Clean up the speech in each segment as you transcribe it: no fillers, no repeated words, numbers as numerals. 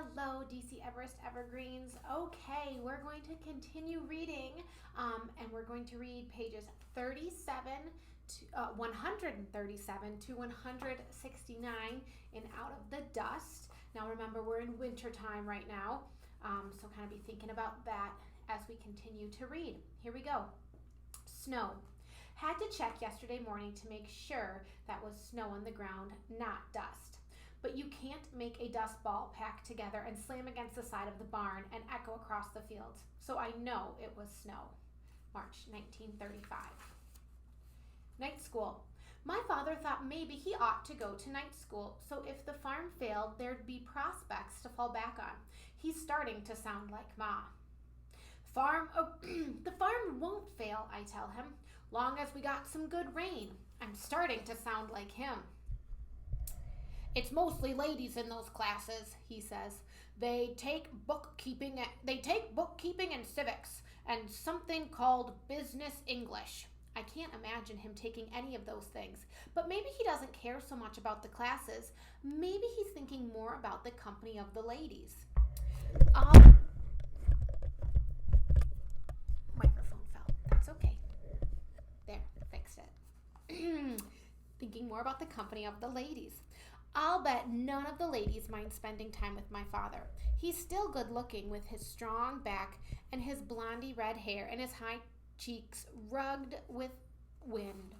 Hello, DC Everest Evergreens. Okay, we're going to continue reading, and we're going to read pages 137 to 169 in Out of the Dust. Now, remember, we're in winter time right now, so kind of be thinking about that as we continue to read. Here we go. Snow. Had to check yesterday morning to make sure that was snow on the ground, not dust. But you can't make a dust ball packed together and slam against the side of the barn and echo across the fields. So I know it was snow. March 1935. Night school. My father thought maybe he ought to go to night school, so if the farm failed, there'd be prospects to fall back on. He's starting to sound like Ma. The farm won't fail, I tell him, long as we got some good rain. I'm starting to sound like him. It's mostly ladies in those classes, he says. They take bookkeeping and civics and something called business English. I can't imagine him taking any of those things, but maybe he doesn't care so much about the classes. Maybe he's thinking more about the company of the ladies. Microphone fell. That's okay. There, fixed it. Thinking more about the company of the ladies. I'll bet none of the ladies mind spending time with my father. He's still good looking with his strong back and his blondie red hair and his high cheeks rugged with wind.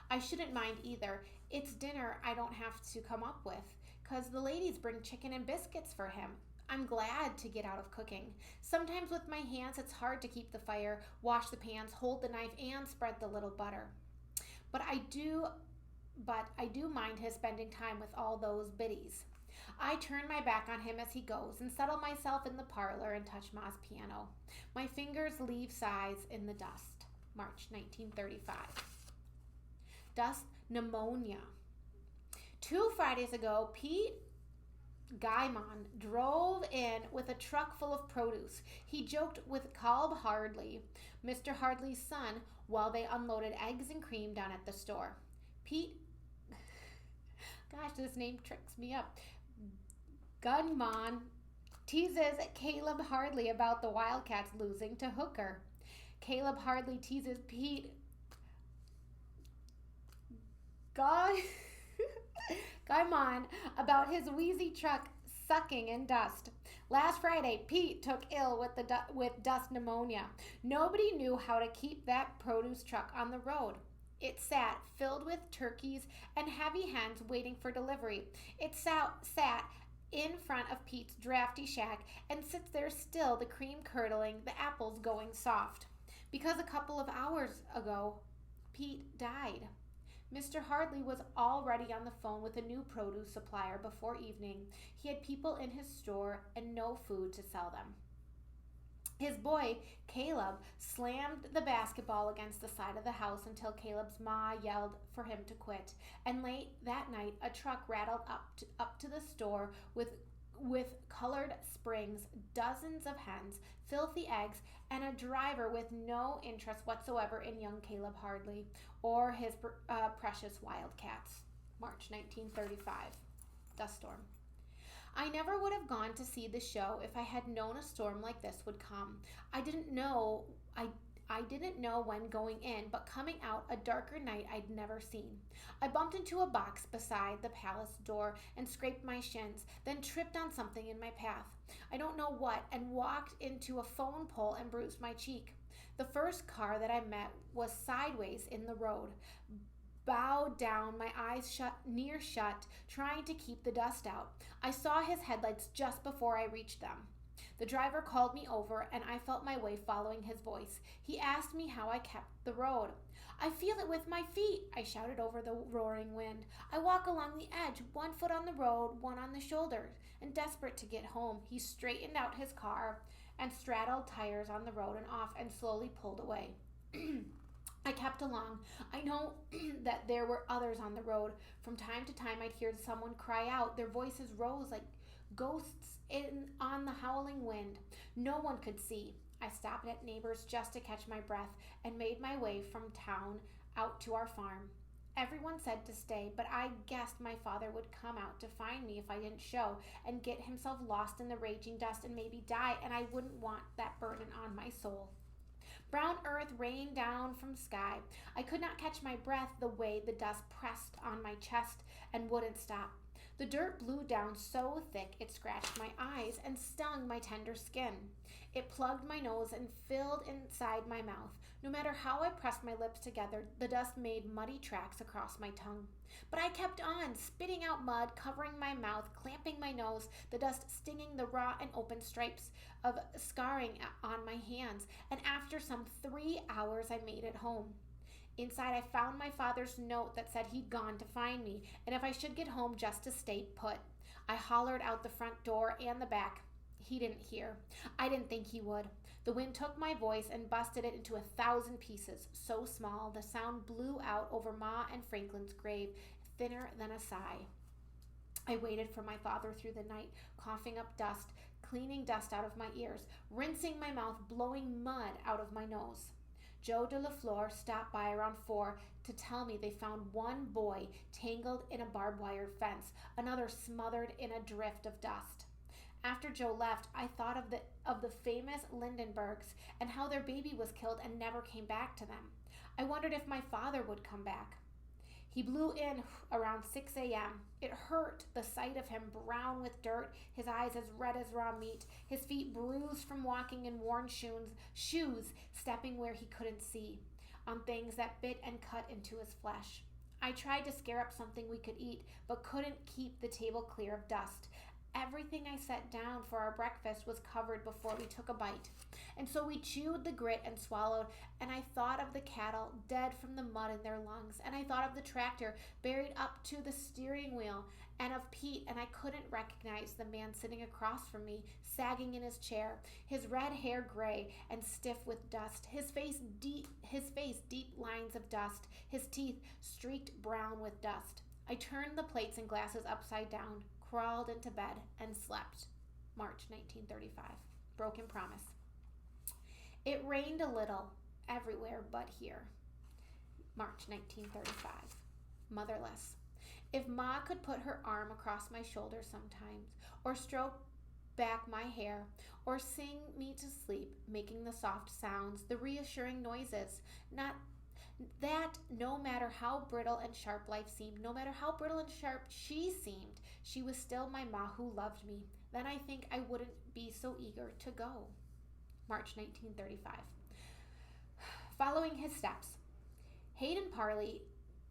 I shouldn't mind either. It's dinner I don't have to come up with, 'cause the ladies bring chicken and biscuits for him. I'm glad to get out of cooking. Sometimes with my hands it's hard to keep the fire, wash the pans, hold the knife, and spread the little butter. But I do mind his spending time with all those biddies. I turn my back on him as he goes and settle myself in the parlor and touch Ma's piano. My fingers leave sighs in the dust. March 1935. Dust pneumonia. 2 Fridays ago, Pete Guymon drove in with a truck full of produce. He joked with Caleb Hardley, Mr. Hardley's son, while they unloaded eggs and cream down at the store. Gosh, this name tricks me up. Gunman teases Caleb Hardley about the Wildcats losing to Hooker. Caleb Hardley teases Pete Guymon about his wheezy truck sucking in dust. Last Friday, Pete took ill with dust pneumonia. Nobody knew how to keep that produce truck on the road. It sat filled with turkeys and heavy hens waiting for delivery. It sat in front of Pete's drafty shack and sits there still, the cream curdling, the apples going soft. Because a couple of hours ago, Pete died. Mr. Hardley was already on the phone with a new produce supplier before evening. He had people in his store and no food to sell them. His boy, Caleb, slammed the basketball against the side of the house until Caleb's ma yelled for him to quit. And late that night, a truck rattled up to the store with colored springs, dozens of hens, filthy eggs, and a driver with no interest whatsoever in young Caleb Hardley or his precious Wildcats. March 1935. Dust storm. I never would have gone to see the show if I had known a storm like this would come. I didn't know when going in, but coming out, a darker night I'd never seen. I bumped into a box beside the palace door and scraped my shins, then tripped on something in my path. I don't know what, and walked into a phone pole and bruised my cheek. The first car that I met was sideways in the road. Bowed down, my eyes near shut, trying to keep the dust out. I saw his headlights just before I reached them. The driver called me over, and I felt my way following his voice. He asked me how I kept the road. I feel it with my feet, I shouted over the roaring wind. I walk along the edge, 1 foot on the road, 1 on the shoulder, and desperate to get home, he straightened out his car and straddled tires on the road and off and slowly pulled away. I kept along. I know that there were others on the road. From time to time, I'd hear someone cry out. Their voices rose like ghosts on the howling wind. No one could see. I stopped at neighbors just to catch my breath and made my way from town out to our farm. Everyone said to stay, but I guessed my father would come out to find me if I didn't show and get himself lost in the raging dust and maybe die, and I wouldn't want that burden on my soul. Brown earth rained down from sky. I could not catch my breath the way the dust pressed on my chest and wouldn't stop. The dirt blew down so thick it scratched my eyes and stung my tender skin. It plugged my nose and filled inside my mouth. No matter how I pressed my lips together, the dust made muddy tracks across my tongue. But I kept on, spitting out mud, covering my mouth, clamping my nose, the dust stinging the raw and open stripes of scarring on my hands. And after some 3 hours, I made it home. Inside, I found my father's note that said he'd gone to find me, and if I should get home, just to stay put. I hollered out the front door and the back. He didn't hear. I didn't think he would. The wind took my voice and busted it into 1,000 pieces, so small the sound blew out over Ma and Franklin's grave, thinner than a sigh. I waited for my father through the night, coughing up dust, cleaning dust out of my ears, rinsing my mouth, blowing mud out of my nose. Joe de la Flor stopped by around 4 to tell me they found one boy tangled in a barbed wire fence, another smothered in a drift of dust. After Joe left, I thought of the famous Lindenbergs and how their baby was killed and never came back to them. I wondered if my father would come back. He blew in around 6 a.m. It hurt, the sight of him brown with dirt, his eyes as red as raw meat, his feet bruised from walking in worn shoes, stepping where he couldn't see, on things that bit and cut into his flesh. I tried to scare up something we could eat, but couldn't keep the table clear of dust. Everything I set down for our breakfast was covered before we took a bite. And so we chewed the grit and swallowed, and I thought of the cattle dead from the mud in their lungs, and I thought of the tractor buried up to the steering wheel, and of Pete, and I couldn't recognize the man sitting across from me, sagging in his chair, his red hair gray and stiff with dust, his face deep lines of dust, his teeth streaked brown with dust. I turned the plates and glasses upside down, crawled into bed, and slept. March 1935. Broken promise. It rained a little everywhere but here. March 1935. Motherless. If Ma could put her arm across my shoulder sometimes, or stroke back my hair, or sing me to sleep, making the soft sounds, the reassuring noises, no matter how brittle and sharp life seemed, no matter how brittle and sharp she seemed, she was still my Ma who loved me. Then I think I wouldn't be so eager to go. March 1935. Following his steps. Hayden Parley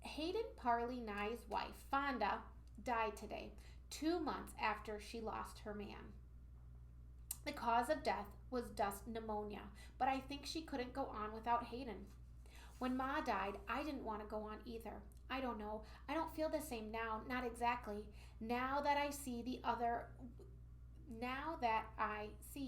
Nye's wife, Fonda, died today, 2 months after she lost her man. The cause of death was dust pneumonia, but I think she couldn't go on without Hayden. When Ma died, I didn't want to go on either. I don't know. I don't feel the same now, not exactly. Now that I see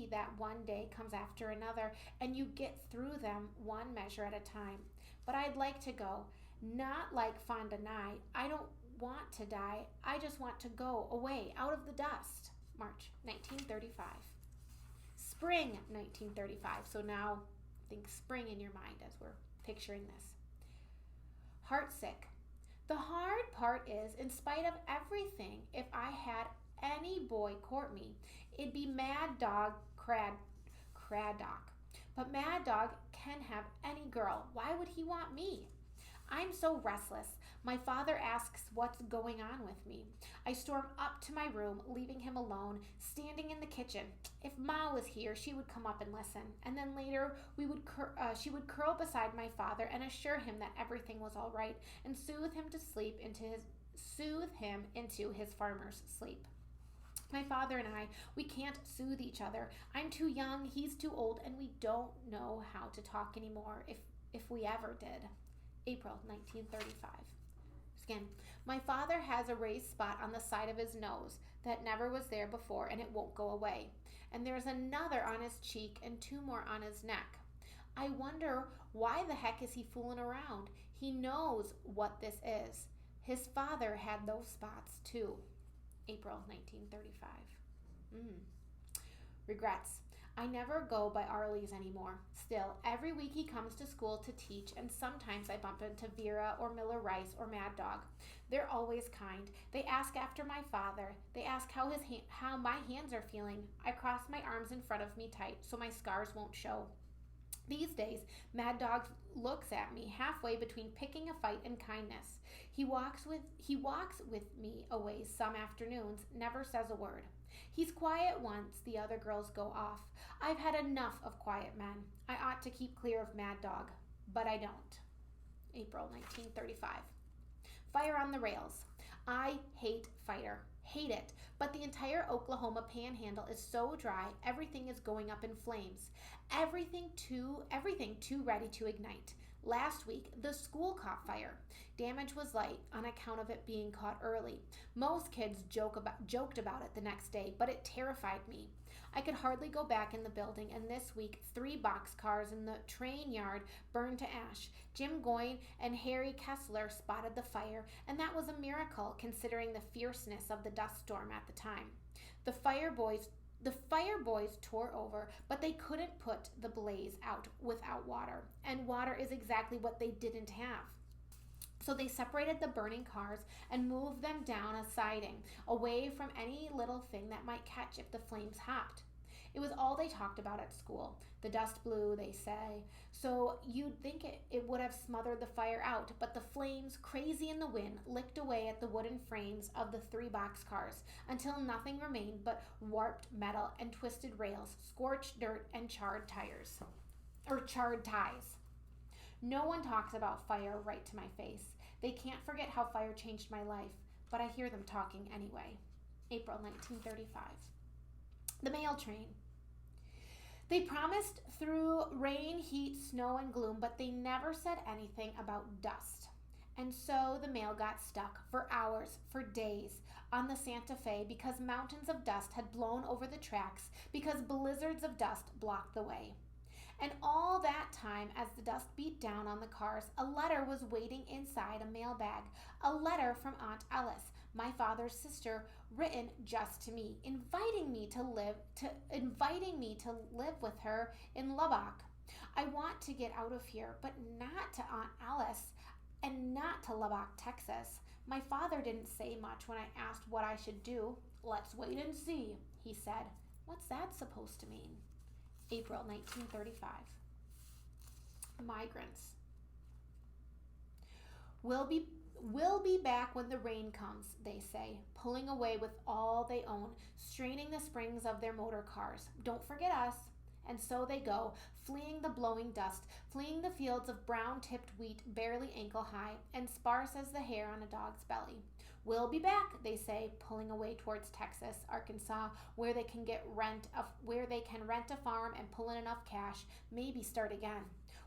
that one day comes after another and you get through them one measure at a time. But I'd like to go. Not like Fonda Nye. I don't want to die. I just want to go away, out of the dust. March 1935. Spring 1935. So now think spring in your mind as we're picturing this. Heartsick. The hard part is, in spite of everything, if I had any boy court me, it'd be Mad Dog Craddock. But Mad Dog can have any girl. Why would he want me? I'm so restless. My father asks what's going on with me. I storm up to my room, leaving him alone, standing in the kitchen. If Ma was here, she would come up and listen. And then later, she would curl beside my father and assure him that everything was all right, and soothe him into his farmer's sleep. My father and I, we can't soothe each other. I'm too young, he's too old, and we don't know how to talk anymore, if we ever did. April 1935. Skin. My father has a raised spot on the side of his nose that never was there before, and it won't go away. And there's another on his cheek and 2 more on his neck. I wonder, why the heck is he fooling around? He knows what this is. His father had those spots too. April 1935. Regrets. I never go by Arlie's anymore. Still, every week he comes to school to teach, and sometimes I bump into Vera or Miller Rice or Mad Dog. They're always kind. They ask after my father. They ask how my hands are feeling. I cross my arms in front of me tight so my scars won't show. These days, Mad Dog looks at me halfway between picking a fight and kindness. He walks with me away some afternoons, never says a word. He's quiet once the other girls go off. I've had enough of quiet men. I ought to keep clear of Mad Dog, but I don't. April 1935. Fire on the rails. I hate fire. Hate it. But the entire Oklahoma panhandle is so dry, everything is going up in flames. Everything too ready to ignite. Last week, the school caught fire. Damage was light on account of it being caught early. Most kids joked about it the next day, but it terrified me. I could hardly go back in the building, and this week, 3 boxcars in the train yard burned to ash. Jim Goyne and Harry Kessler spotted the fire, and that was a miracle considering the fierceness of the dust storm at the time. The fire boys tore over, but they couldn't put the blaze out without water, and water is exactly what they didn't have. So they separated the burning cars and moved them down a siding, away from any little thing that might catch if the flames hopped. It was all they talked about at school. The dust blew, they say, so you'd think it would have smothered the fire out, but the flames, crazy in the wind, licked away at the wooden frames of the 3 boxcars until nothing remained but warped metal and twisted rails, scorched dirt, and charred ties. No one talks about fire right to my face. They can't forget how fire changed my life, but I hear them talking anyway. April 1935. The mail train. They promised through rain, heat, snow, and gloom, but they never said anything about dust. And so the mail got stuck for hours, for days, on the Santa Fe because mountains of dust had blown over the tracks because blizzards of dust blocked the way. And all that time, as the dust beat down on the cars, a letter was waiting inside a mailbag. A letter from Aunt Alice, my father's sister, written just to me, inviting me to live with her in Lubbock. I want to get out of here, but not to Aunt Alice and not to Lubbock, Texas. My father didn't say much when I asked what I should do. Let's wait and see, he said. What's that supposed to mean? April 1935. Migrants. We'll be back when the rain comes, they say, pulling away with all they own, straining the springs of their motor cars. Don't forget us. And so they go, fleeing the blowing dust, fleeing the fields of brown-tipped wheat barely ankle-high and sparse as the hair on a dog's belly. We'll be back, they say, pulling away towards Texas, Arkansas, where they can rent a farm and pull in enough cash, maybe start again.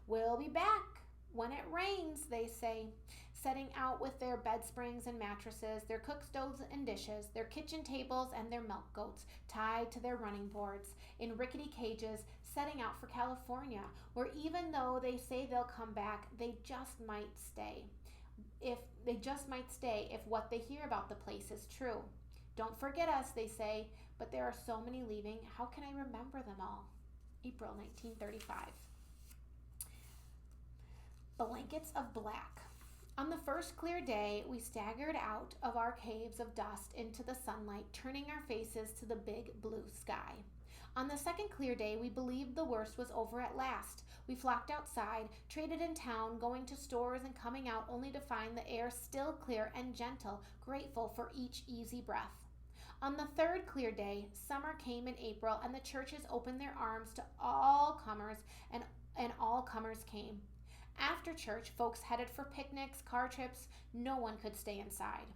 We'll be back when it rains, they say, setting out with their bed springs and mattresses, their cook stoves and dishes, their kitchen tables and their milk goats tied to their running boards in rickety cages, setting out for California, where even though they say they'll come back, they just might stay. If what they hear about the place is true. Don't forget us, they say, but there are so many leaving. How can I remember them all? April 1935. Blankets of black. On the first clear day, we staggered out of our caves of dust into the sunlight, turning our faces to the big blue sky. On the second clear day, we believed the worst was over at last. We flocked outside, traded in town, going to stores and coming out only to find the air still clear and gentle, grateful for each easy breath. On the third clear day, summer came in April, and the churches opened their arms to all comers, and all comers came. After church, folks headed for picnics, car trips. No one could stay inside.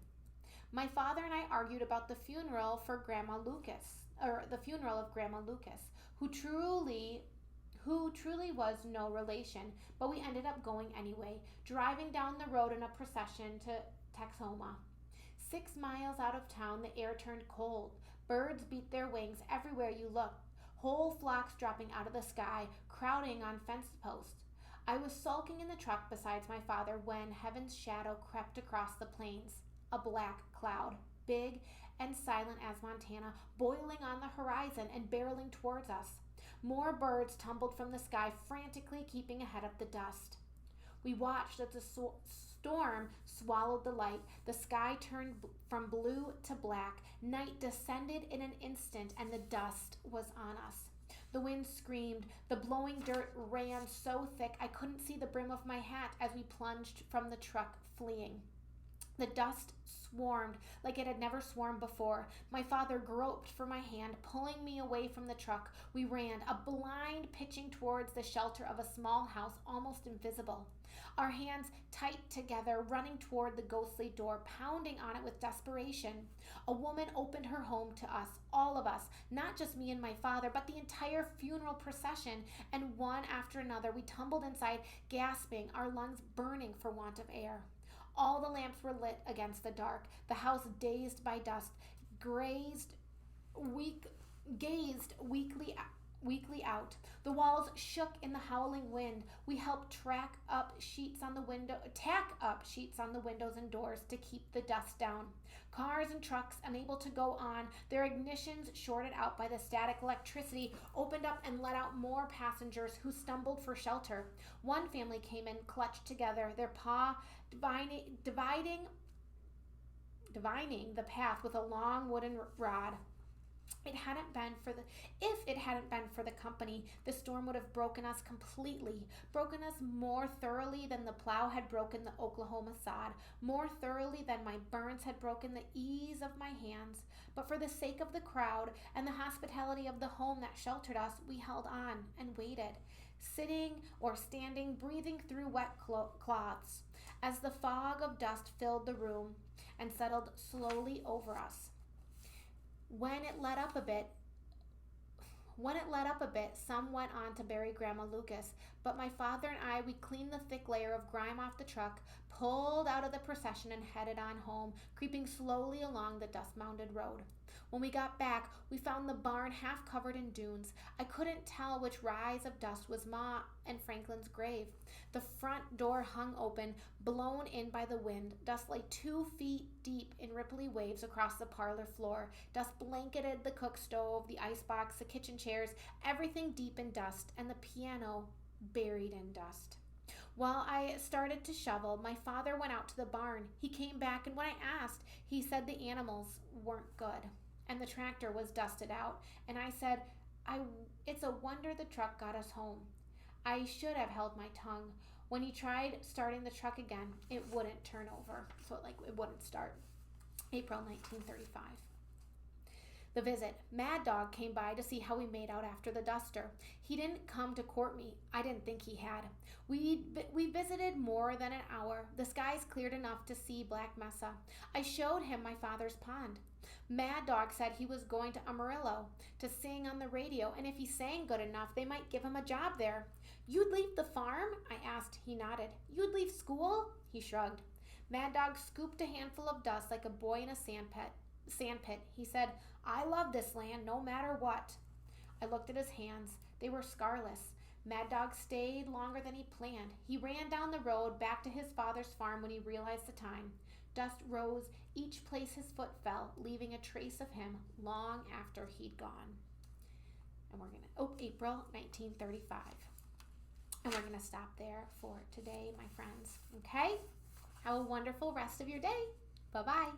My father and I argued about the funeral of Grandma Lucas, who truly was no relation, but we ended up going anyway, driving down the road in a procession to Texoma. 6 miles out of town, the air turned cold. Birds beat their wings everywhere you looked, whole flocks dropping out of the sky, crowding on fence posts. I was sulking in the truck beside my father when heaven's shadow crept across the plains, a black cloud, big and silent as Montana, boiling on the horizon and barreling towards us. More birds tumbled from the sky, frantically keeping ahead of the dust. We watched as the storm swallowed the light. The sky turned from blue to black. Night descended in an instant, and the dust was on us. The wind screamed. The blowing dirt ran so thick I couldn't see the brim of my hat as we plunged from the truck, fleeing. The dust swarmed like it had never swarmed before. My father groped for my hand, pulling me away from the truck. We ran, a blind pitching towards the shelter of a small house, almost invisible. Our hands tight together, running toward the ghostly door, pounding on it with desperation. A woman opened her home to us, all of us, not just me and my father, but the entire funeral procession, and one after another we tumbled inside, gasping, our lungs burning for want of air. All the lamps were lit against the dark. The house, dazed by dust, gazed weakly out. The walls shook in the howling wind. We helped tack up sheets on the windows and doors to keep the dust down. Cars and trucks, unable to go on, their ignitions shorted out by the static electricity, opened up and let out more passengers who stumbled for shelter. One family came in, clutched together, their paw dividing the path with a long wooden rod. If it hadn't been for the company, the storm would have broken us completely, broken us more thoroughly than the plow had broken the Oklahoma sod, more thoroughly than my burns had broken the ease of my hands. But for the sake of the crowd and the hospitality of the home that sheltered us, we held on and waited, sitting or standing, breathing through wet cloths, as the fog of dust filled the room and settled slowly over us. When it let up a bit, some went on to bury Grandma Lucas, but my father and I, we cleaned the thick layer of grime off the truck, pulled out of the procession and headed on home, creeping slowly along the dust-mounded road. When we got back, we found the barn half covered in dunes. I couldn't tell which rise of dust was Ma and Franklin's grave. The front door hung open, blown in by the wind. Dust lay 2 feet deep in ripply waves across the parlor floor. Dust blanketed the cook stove, the icebox, the kitchen chairs, everything deep in dust, and the piano buried in dust. While I started to shovel, my father went out to the barn. He came back, and when I asked, he said the animals weren't good, and the tractor was dusted out. And I said, it's a wonder the truck got us home. I should have held my tongue. When he tried starting the truck again, it wouldn't turn over, so it wouldn't start. April 1935. The visit. Mad Dog came by to see how we made out after the duster. He didn't come to court me. I didn't think he had. We visited more than an hour. The skies cleared enough to see Black Mesa. I showed him my father's pond. Mad Dog said he was going to Amarillo to sing on the radio, and if he sang good enough, they might give him a job there. You'd leave the farm? I asked. He nodded. You'd leave school? He shrugged. Mad Dog scooped a handful of dust like a boy in a sandpit. He said, I love this land no matter what. I looked at his hands. They were scarless. Mad Dog stayed longer than he planned. He ran down the road back to his father's farm when he realized the time. Dust rose each place his foot fell, leaving a trace of him long after he'd gone. And April 1935. And we're going to stop there for today, my friends. Okay? Have a wonderful rest of your day. Bye-bye.